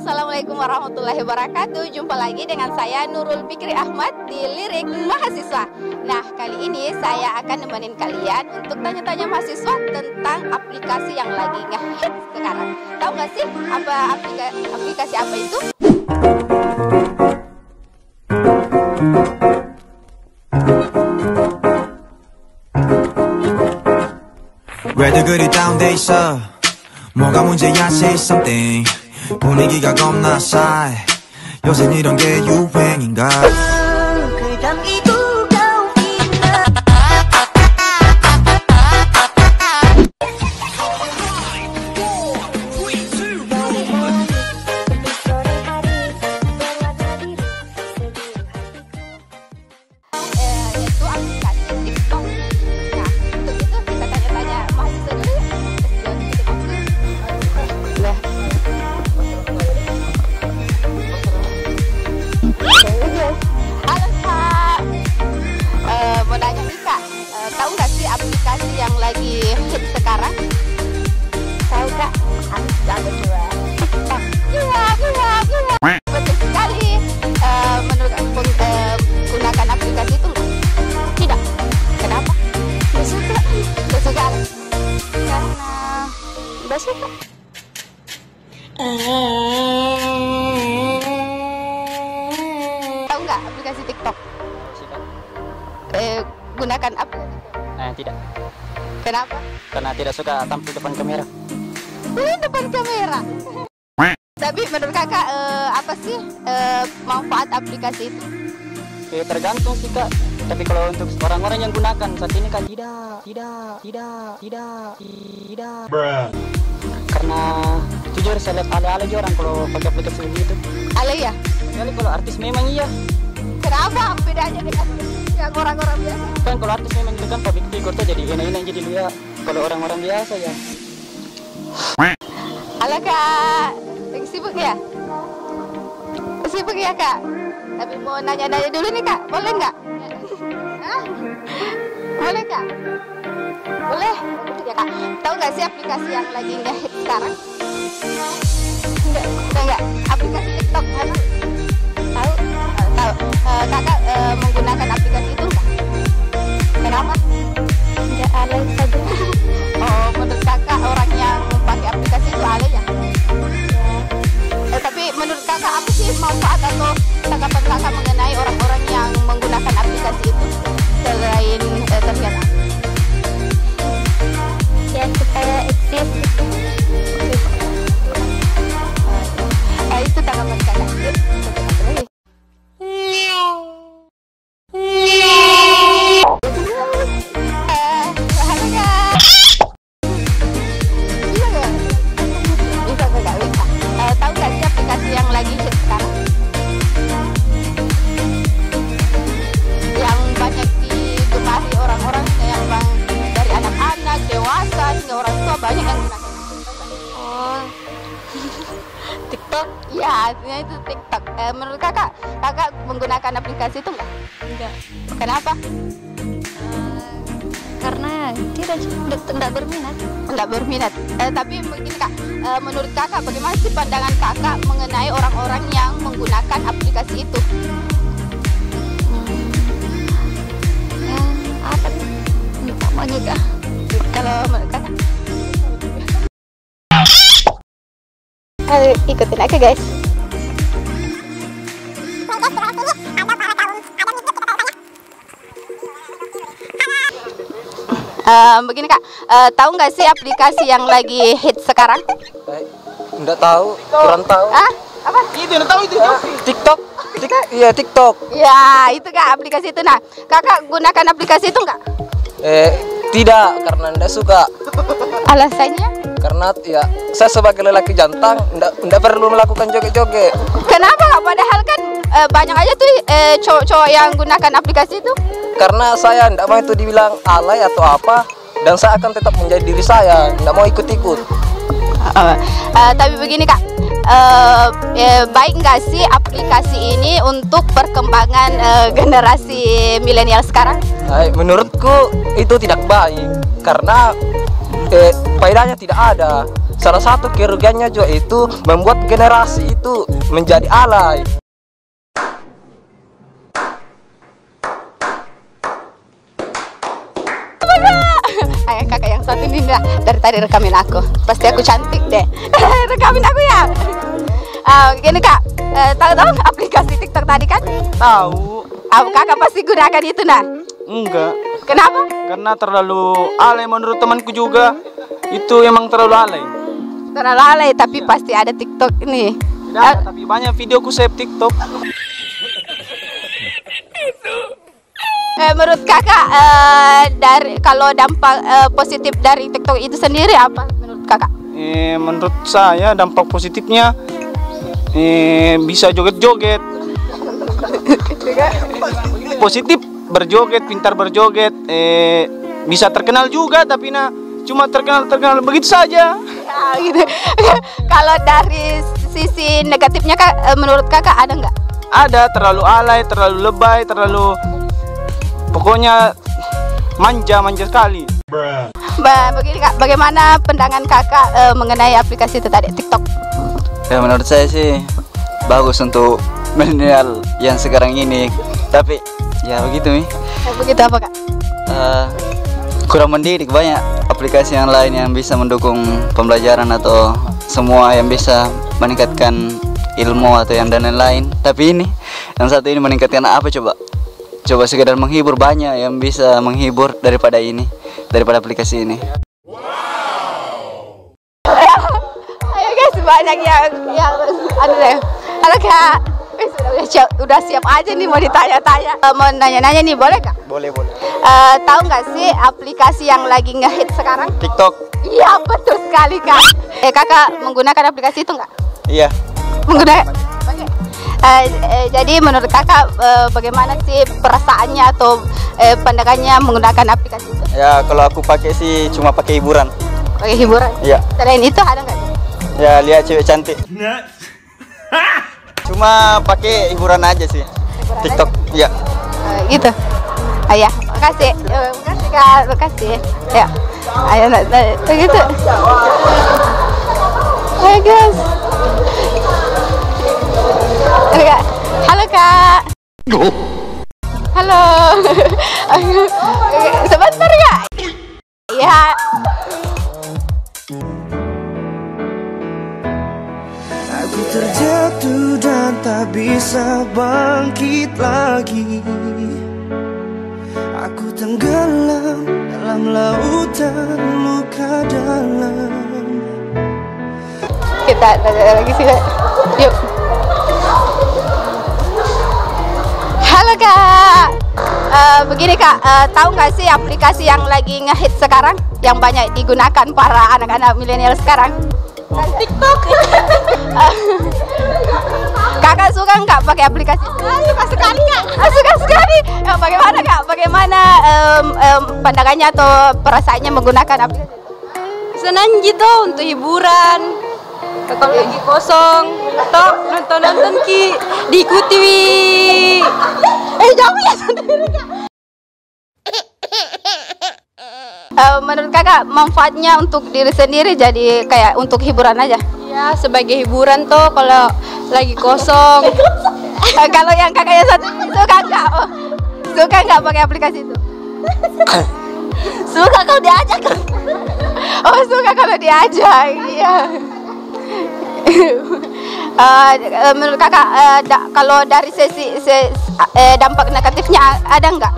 Assalamualaikum warahmatullahi wabarakatuh. Jumpa lagi dengan saya Nurul Fikri Ahmad di Lirik Mahasiswa. Nah, kali ini saya akan nemenin kalian untuk tanya-tanya mahasiswa tentang aplikasi yang lagi ngehits sekarang. Tahu nggak sih apa aplikasi apa itu? 왜들 그리 다운돼 있어 뭐가 문제야 say something 분위기가 겁나 싸해 요샌 이런 게 유행인가 Yaitu aplikasi TikTok. Nah, untuk itu kita tanya-tanya mahasiswa dulu ya. Halo Kak, mau nanya nih Kak, tahu nggak sih aplikasi yang lagi hit sekarang? Tahu Kak? Aku coba TikTok. Iya. Betul sekali. Menurut gunakan aplikasi itu nggak? Tidak. Kenapa? Nggak suka. Karena nggak suka. Tahu nggak aplikasi TikTok? Gunakan aplikasi TikTok? Tidak. Kenapa? Karena tidak suka tampil depan kamera. Depan kamera. Tapi menurut kakak apa sih manfaat aplikasi itu? Tergantung sih Kak. Tapi kalau untuk orang-orang yang gunakan saat ini kan tidak. Karena jujur saya lihat ale-ale aja orang kalau pakai aplikasi gitu. Ale ya? Kali kalau artis memang iya. Kenapa bedanya dengan yang orang-orang biasa? Kan kalau artis memang itu kan public figure tuh jadi enak-enak jadi lihat. Kalau orang-orang biasa ya. Halo Kak, lagi sibuk ya? Sibuk ya Kak? Tapi mau nanya-nanya dulu nih Kak, boleh nggak? Hah? Boleh Kak? Boleh? Ya Kak, tahu nggak sih aplikasi yang lagi ngehit sekarang? Enggak. Aplikasi TikTok, tahu? Tahu? Kakak menggunakan aplikasi itu nggak? Kenapa? Nggak, alay saja. Oh, menurut kakak orang yang pakai aplikasi itu alay ya? Tapi menurut kakak apa sih manfaat atau tanggapan kakak mengenai orang-orang yang menggunakan aplikasi itu selain terlihat? Ya supaya eksis. Itu tanggapan kakak. Banyak yang gunakan. Oh, TikTok? Ya, artinya itu TikTok. Menurut kakak menggunakan aplikasi itu enggak? Kenapa? Karena tidak berminat. Enggak berminat. Tapi begini Kak, menurut kakak bagaimana sih pandangan kakak mengenai orang-orang yang menggunakan aplikasi itu? Apa nih? Namanya Kak? Kalau menurut kakak? Ikutin aja guys. Begini Kak, tahu nggak sih aplikasi yang lagi hit sekarang? Enggak tahu, kurang tahu. Apa? Itu enggak tahu itu. TikTok. Iya, TikTok. Ya, itu Kak aplikasi itu. Nah, kakak gunakan aplikasi itu nggak? Tidak, karena enggak suka. Alasannya? Karena ya saya sebagai lelaki jantan nggak perlu melakukan joget-joget. Kenapa kak? Padahal kan banyak aja tuh cowok-cowok yang gunakan aplikasi itu. Karena saya nggak mau itu dibilang alay atau apa, dan saya akan tetap menjadi diri saya, nggak mau ikut-ikut. Tapi begini kak, baik nggak sih aplikasi ini untuk perkembangan generasi milenial sekarang? Menurutku itu tidak baik karena faedahnya tidak ada. Salah satu kerugiannya juga itu membuat generasi itu menjadi alay. Ayah kakak yang satu ini enggak, dari tadi rekamin aku. Pasti aku cantik deh. Rekamin aku ya. Gini kak, tahu aplikasi TikTok tadi kan? Tahu. Kakak pasti gunakan itu nah? Enggak. Kenapa? Karena terlalu alay menurut temanku juga. Itu emang terlalu alay. Terlalu alay, tapi pasti ada TikTok ini. Tidak, tapi banyak videoku save TikTok. Menurut kakak, dari kalau dampak positif dari TikTok itu sendiri apa menurut kakak? Menurut saya dampak positifnya bisa joget-joget. Positif berjoget, pintar berjoget, bisa terkenal juga, tapi cuma terkenal begitu saja. Nah, gitu. Kalau dari sisi negatifnya kak, menurut kakak ada nggak? Ada, terlalu alay, terlalu lebay, terlalu pokoknya manja sekali. Begini kak, bagaimana pandangan kakak mengenai aplikasi itu tadi, TikTok? Ya menurut saya sih bagus untuk milenial yang sekarang ini. Tapi ya begitu nih. Begitu apa kak? Kurang mendidik, banyak aplikasi yang lain yang bisa mendukung pembelajaran atau semua yang bisa meningkatkan ilmu atau yang dan lain-lain. Tapi ini yang satu ini meningkatkan apa coba? Coba sekedar menghibur, banyak yang bisa menghibur daripada aplikasi ini. Wow. Ayo guys, banyak yang anu deh. Halo kak, udah siap aja nih mau ditanya-tanya. Mau nanya-nanya nih, boleh kak? Boleh. Tahu nggak sih aplikasi yang lagi ngehit sekarang? TikTok. Iya betul sekali kak. Kakak menggunakan aplikasi itu nggak? Iya. Menggunakan. Jadi menurut kakak bagaimana sih perasaannya atau pandangannya menggunakan aplikasi itu? Ya kalau aku pakai sih cuma pakai hiburan. Pakai hiburan? Iya. Selain itu ada nggak? Ya lihat cewek cantik. Cuma pakai hiburan aja sih. Hiburan TikTok. Iya. Gitu. Ya, makasih. Makasih kak, makasih. Ya. Ayo gitu. Hai guys. Halo kak. Halo. Sebentar kak. Iya. Aku terjatuh dan tak bisa bangkit lagi. Aku tenggelam dalam lautan luka dalam. Kita lagi sih. Yuk. Halo kak, begini kak, tahu nggak sih aplikasi yang lagi ngehit sekarang, yang banyak digunakan para anak-anak milenial sekarang? TikTok. Kakak suka nggak pakai aplikasi? Suka sekali kak. Suka sekali. Bagaimana kak? Bagaimana pandangannya atau perasaannya menggunakan aplikasi? Senang gitu untuk hiburan. Kalau lagi kosong atau nonton diikuti. Jauh ya sendiri kak. Menurut kakak manfaatnya untuk diri sendiri jadi kayak untuk hiburan aja? Ya sebagai hiburan tuh kalau lagi kosong. Kalau yang kakaknya satu suka nggak? Suka nggak pakai aplikasi itu? Suka kalau diajak. Oh suka kalau diajak, iya. Menurut kakak kalau dari sisi dampak negatifnya ada nggak?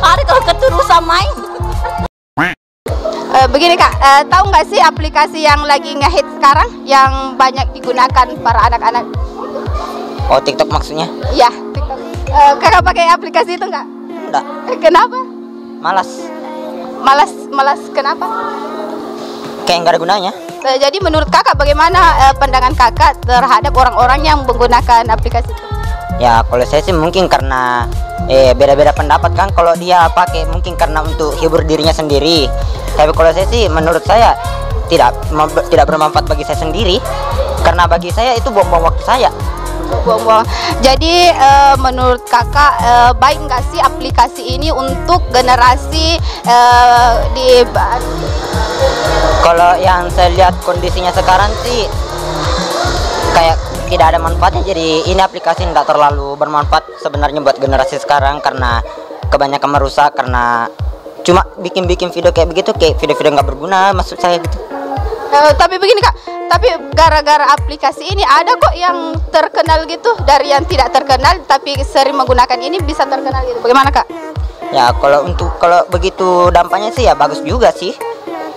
Ada kalau keterusan main. Begini kak, tahu nggak sih aplikasi yang lagi ngehit sekarang yang banyak digunakan para anak-anak? Oh TikTok maksudnya? Iya TikTok. Kakak pakai aplikasi itu nggak? Enggak. Kenapa? Malas. Malas kenapa? Kayak nggak ada gunanya. Jadi menurut kakak bagaimana pandangan kakak terhadap orang-orang yang menggunakan aplikasi itu? Ya kalau saya sih mungkin karena beda-beda pendapat kan. Kalau dia pakai mungkin karena untuk hibur dirinya sendiri. Tapi kalau saya sih menurut saya tidak bermanfaat bagi saya sendiri. Karena bagi saya itu buang-buang waktu saya. Buang-buang. Jadi menurut kakak baik nggak sih aplikasi ini untuk generasi Kalau yang saya lihat kondisinya sekarang sih kayak tidak ada manfaatnya. Jadi ini aplikasi tidak terlalu bermanfaat sebenarnya buat generasi sekarang karena kebanyakan merusak, karena cuma bikin video kayak begitu, kayak video-video nggak berguna maksud saya gitu. Tapi begini kak, tapi gara-gara aplikasi ini ada kok yang terkenal gitu, dari yang tidak terkenal tapi sering menggunakan ini bisa terkenal gitu. Bagaimana kak? Ya kalau begitu dampaknya sih ya bagus juga sih.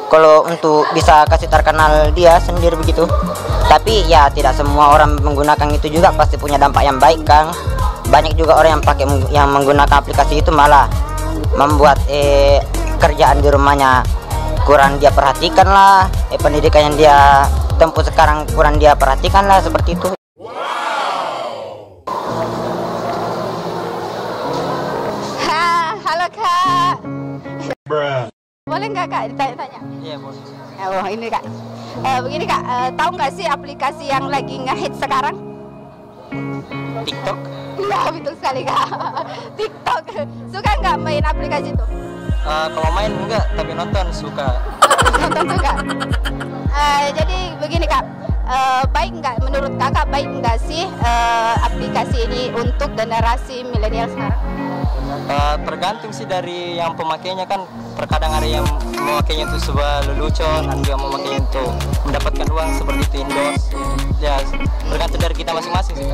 Kalau untuk bisa kasih terkenal dia sendiri begitu. Tapi ya tidak semua orang menggunakan itu juga pasti punya dampak yang baik kan. Banyak juga orang yang menggunakan aplikasi itu malah membuat kerjaan di rumahnya kurang dia perhatikan lah, pendidikan yang dia tempuh sekarang kurang dia perhatikan lah, seperti itu. Halo kak. Boleh nggak kak ditanya-tanya? Iya boleh. Oh ini kak, begini kak, tahu nggak sih aplikasi yang lagi ngehit sekarang? TikTok. Iya betul sekali kak. TikTok. Suka nggak main aplikasi itu? Kalau main enggak, tapi nonton suka. Nonton suka. Jadi begini kak, baik nggak menurut kakak baik nggak sih aplikasi ini untuk generasi milenial sekarang? Tergantung sih dari yang pemakainya kan. Terkadang ada yang memakainya untuk sebuah lelucon, ada yang memakainya untuk mendapatkan uang seperti itu endorse. Ya tergantung dari kita masing-masing sih,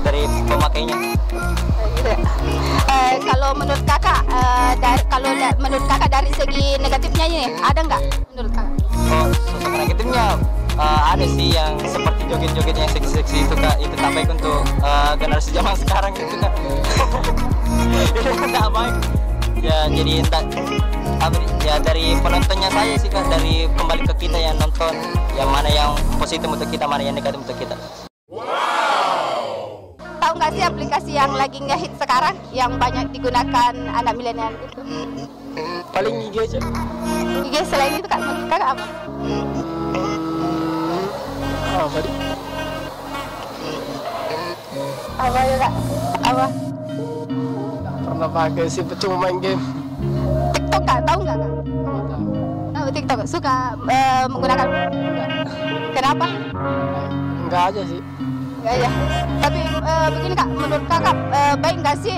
dari pemakainya. Kalau menurut kakak, menurut kakak dari segi negatifnya ini ada nggak menurut kakak? Oh, sosok negatifnya ada sih yang seperti joget-joget yang seksi-seksi itu kak, itu tak baik untuk generasi zaman sekarang gitu kak. Itu tak baik. Ya jadi ya dari penontonnya saya sih kak, dari kembali ke kita yang nonton, yang mana yang positif untuk kita, mana yang negatif untuk kita. Tahu nggak sih aplikasi yang lagi ngehit sekarang yang banyak digunakan anak milenial itu? Paling IG aja. IG selain itu kak, menurut kakak apa? Apa ya kak? Apa? Pernah pakai sih, cuma main game. TikTok kak, tahu nggak kak? Tahu TikTok, suka menggunakan? Kenapa? Enggak aja sih. Enggak aja. Tapi begini kak, menurut kakak baik nggak sih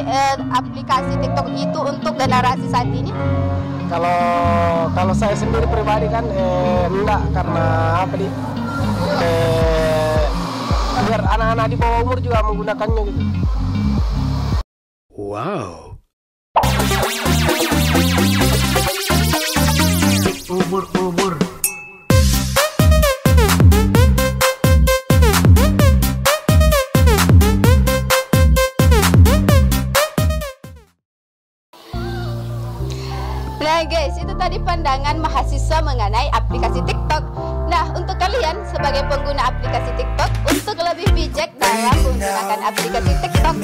aplikasi TikTok itu untuk generasi saat ini? Kalau saya sendiri pribadi kan enggak, karena apa nih? Biar anak-anak di bawah umur juga menggunakannya gitu. Wow. Umur. Nah guys, itu tadi pandangan mahasiswa mengenai aplikasi TikTok. Nah, untuk kalian sebagai pengguna aplikasi TikTok, untuk lebih bijak dalam menggunakan aplikasi TikTok,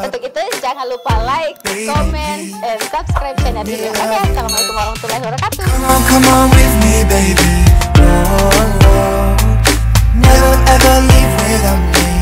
untuk itu jangan lupa like, comment, and subscribe channel ini. Oke, assalamualaikum warahmatullahi wabarakatuh. Come on with me, baby. Never ever leave without me.